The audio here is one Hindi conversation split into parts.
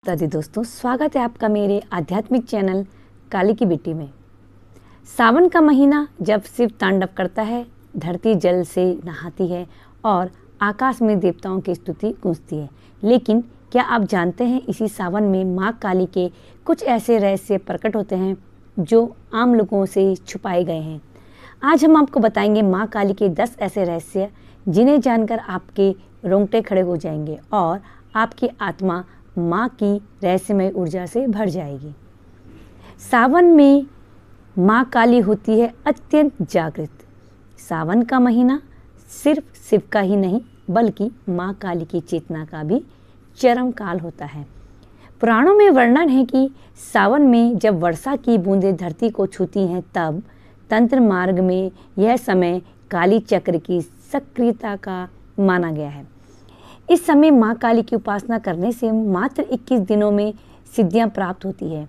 दादी दोस्तों, स्वागत है आपका मेरे आध्यात्मिक चैनल काली की बेटी में। सावन का महीना जब शिव तांडव करता है, धरती जल से नहाती है और आकाश में देवताओं की स्तुति गूंजती है। लेकिन क्या आप जानते हैं, इसी सावन में माँ काली के कुछ ऐसे रहस्य प्रकट होते हैं जो आम लोगों से छुपाए गए हैं। आज हम आपको बताएंगे माँ काली के 10 ऐसे रहस्य जिन्हें जानकर आपके रोंगटे खड़े हो जाएंगे और आपकी आत्मा माँ की रहस्यमय ऊर्जा से भर जाएगी। सावन में माँ काली होती है अत्यंत जागृत। सावन का महीना सिर्फ शिव का ही नहीं बल्कि माँ काली की चेतना का भी चरम काल होता है। पुराणों में वर्णन है कि सावन में जब वर्षा की बूंदें धरती को छूती हैं, तब तंत्र मार्ग में यह समय काली चक्र की सक्रियता का माना गया है। इस समय माँ काली की उपासना करने से मात्र 21 दिनों में सिद्धियां प्राप्त होती है।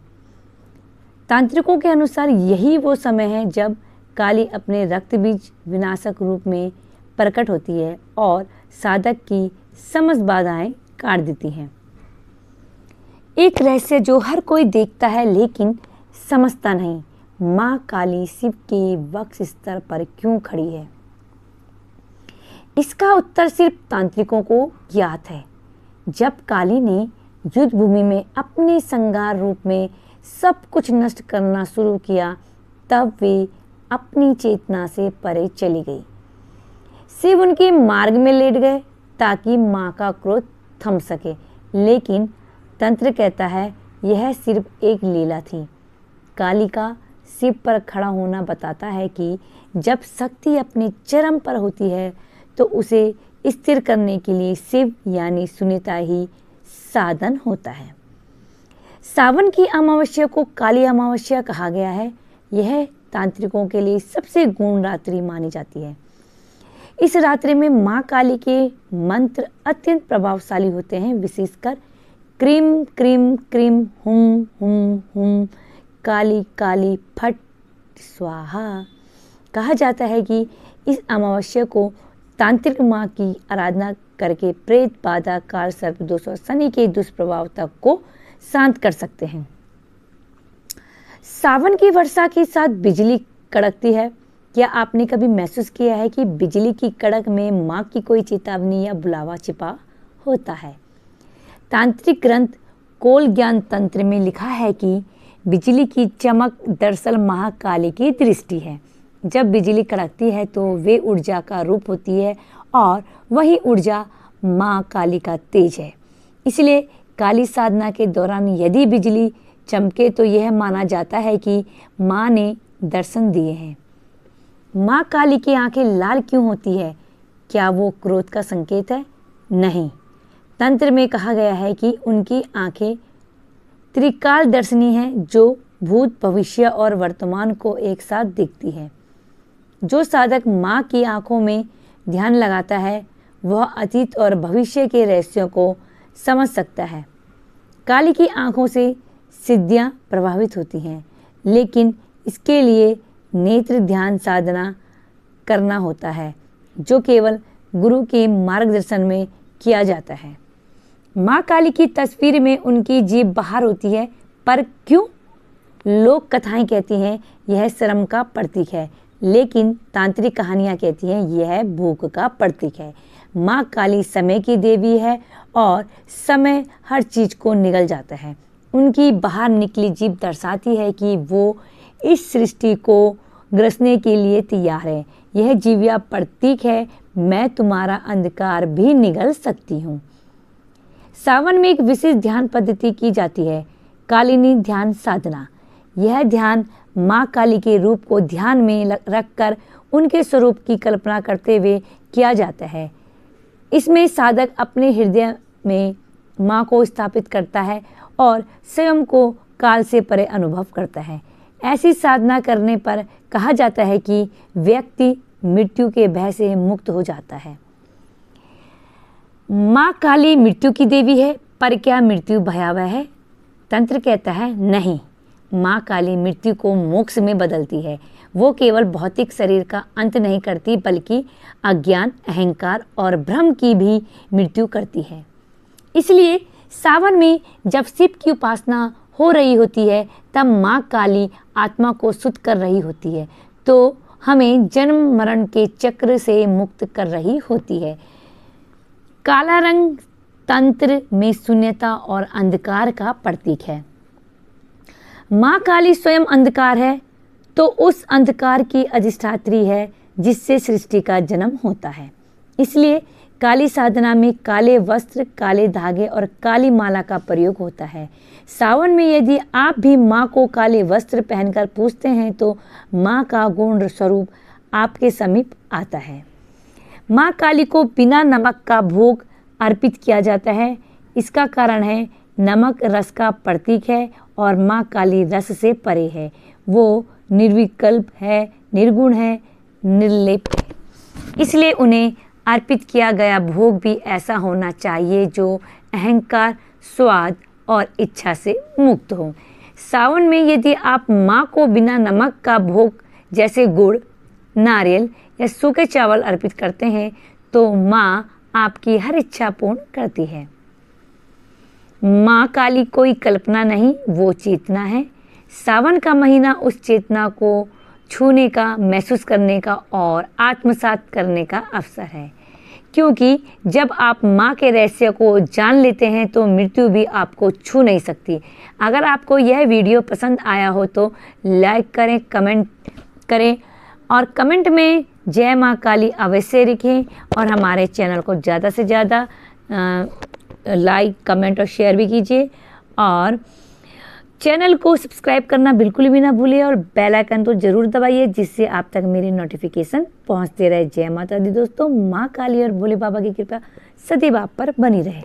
तांत्रिकों के अनुसार यही वो समय है जब काली अपने रक्त बीज विनाशक रूप में प्रकट होती है और साधक की समस्त बाधाएं काट देती हैं। एक रहस्य जो हर कोई देखता है लेकिन समझता नहीं, माँ काली शिव के वक्ष स्तर पर क्यों खड़ी है? इसका उत्तर सिर्फ तांत्रिकों को ज्ञात है। जब काली ने युद्ध भूमि में अपने संगार रूप में सब कुछ नष्ट करना शुरू किया, तब वे अपनी चेतना से परे चली गई। शिव उनके मार्ग में लेट गए ताकि माँ का क्रोध थम सके, लेकिन तंत्र कहता है यह सिर्फ एक लीला थी। काली का शिव पर खड़ा होना बताता है कि जब शक्ति अपने चरम पर होती है तो उसे स्थिर करने के लिए शिव यानी सुनीता ही साधन होता है। सावन की अमावस्या को काली अमावस्या कहा गया है। यह तांत्रिकों के लिए सबसे गूढ़ रात्रि मानी जाती है। इस रात्रि में माँ काली के मंत्र अत्यंत प्रभावशाली होते हैं, विशेषकर क्रीम क्रीम क्रीम हुम हुम हुम काली काली फट स्वाहा। कहा जाता है कि इस अमावस्या को तांत्रिक माँ की आराधना करके प्रेत, बाधा, काल सर्प दोष और शनि के दुष्प्रभाव तक को शांत कर सकते हैं। सावन की वर्षा के साथ बिजली कड़कती है। क्या आपने कभी महसूस किया है कि बिजली की कड़क में माँ की कोई चेतावनी या बुलावा छिपा होता है? तांत्रिक ग्रंथ कोल ज्ञान तंत्र में लिखा है कि बिजली की चमक दरअसल महाकाली की दृष्टि है। जब बिजली कड़कती है तो वे ऊर्जा का रूप होती है और वही ऊर्जा माँ काली का तेज है। इसलिए काली साधना के दौरान यदि बिजली चमके तो यह माना जाता है कि माँ ने दर्शन दिए हैं। माँ काली की आंखें लाल क्यों होती है? क्या वो क्रोध का संकेत है? नहीं। तंत्र में कहा गया है कि उनकी आंखें त्रिकाल दर्शनी हैं, जो भूत, भविष्य और वर्तमान को एक साथ दिखती है। जो साधक माँ की आंखों में ध्यान लगाता है वह अतीत और भविष्य के रहस्यों को समझ सकता है। काली की आंखों से सिद्धियां प्रभावित होती हैं, लेकिन इसके लिए नेत्र ध्यान साधना करना होता है, जो केवल गुरु के मार्गदर्शन में किया जाता है। माँ काली की तस्वीर में उनकी जीभ बाहर होती है, पर क्यों? लोक कथाएं कहती हैं यह शर्म का प्रतीक है, लेकिन तांत्रिक कहानियां कहती हैं यह भूख का प्रतीक है। माँ काली समय की देवी है और समय हर चीज को निगल जाता है। उनकी बाहर निकली जीभ दर्शाती है कि वो इस सृष्टि को ग्रसने के लिए तैयार है। यह जीविया प्रतीक है, मैं तुम्हारा अंधकार भी निगल सकती हूँ। सावन में एक विशेष ध्यान पद्धति की जाती है, कालिनी ध्यान साधना। यह ध्यान माँ काली के रूप को ध्यान में रखकर उनके स्वरूप की कल्पना करते हुए किया जाता है। इसमें साधक अपने हृदय में माँ को स्थापित करता है और स्वयं को काल से परे अनुभव करता है। ऐसी साधना करने पर कहा जाता है कि व्यक्ति मृत्यु के भय से मुक्त हो जाता है। माँ काली मृत्यु की देवी है, पर क्या मृत्यु भयावह है? तंत्र कहता है नहीं। माँ काली मृत्यु को मोक्ष में बदलती है। वो केवल भौतिक शरीर का अंत नहीं करती बल्कि अज्ञान, अहंकार और भ्रम की भी मृत्यु करती है। इसलिए सावन में जब शिव की उपासना हो रही होती है तब माँ काली आत्मा को शुद्ध कर रही होती है, तो हमें जन्म मरण के चक्र से मुक्त कर रही होती है। काला रंग तंत्र में शून्यता और अंधकार का प्रतीक है। माँ काली स्वयं अंधकार है, तो उस अंधकार की अधिष्ठात्री है जिससे सृष्टि का जन्म होता है। इसलिए काली साधना में काले वस्त्र, काले धागे और काली माला का प्रयोग होता है। सावन में यदि आप भी माँ को काले वस्त्र पहनकर पूजते हैं तो माँ का गुण स्वरूप आपके समीप आता है। माँ काली को बिना नमक का भोग अर्पित किया जाता है। इसका कारण है नमक रस का प्रतीक है और माँ काली रस से परे है। वो निर्विकल्प है, निर्गुण है, निर्लेप है। इसलिए उन्हें अर्पित किया गया भोग भी ऐसा होना चाहिए जो अहंकार, स्वाद और इच्छा से मुक्त हो। सावन में यदि आप माँ को बिना नमक का भोग जैसे गुड़, नारियल या सूखे चावल अर्पित करते हैं तो माँ आपकी हर इच्छा पूर्ण करती है। माँ काली कोई कल्पना नहीं, वो चेतना है। सावन का महीना उस चेतना को छूने का, महसूस करने का और आत्मसात करने का अवसर है, क्योंकि जब आप माँ के रहस्य को जान लेते हैं तो मृत्यु भी आपको छू नहीं सकती। अगर आपको यह वीडियो पसंद आया हो तो लाइक करें, कमेंट करें और कमेंट में जय माँ काली अवश्य लिखें और हमारे चैनल को ज़्यादा से ज़्यादा लाइक, कमेंट और शेयर भी कीजिए और चैनल को सब्सक्राइब करना बिल्कुल भी ना भूलिए और बेल आइकन तो ज़रूर दबाइए जिससे आप तक मेरी नोटिफिकेशन पहुंचते रहे। जय माता दी दोस्तों। माँ काली और भोले बाबा की कृपा सदैव आप पर बनी रहे।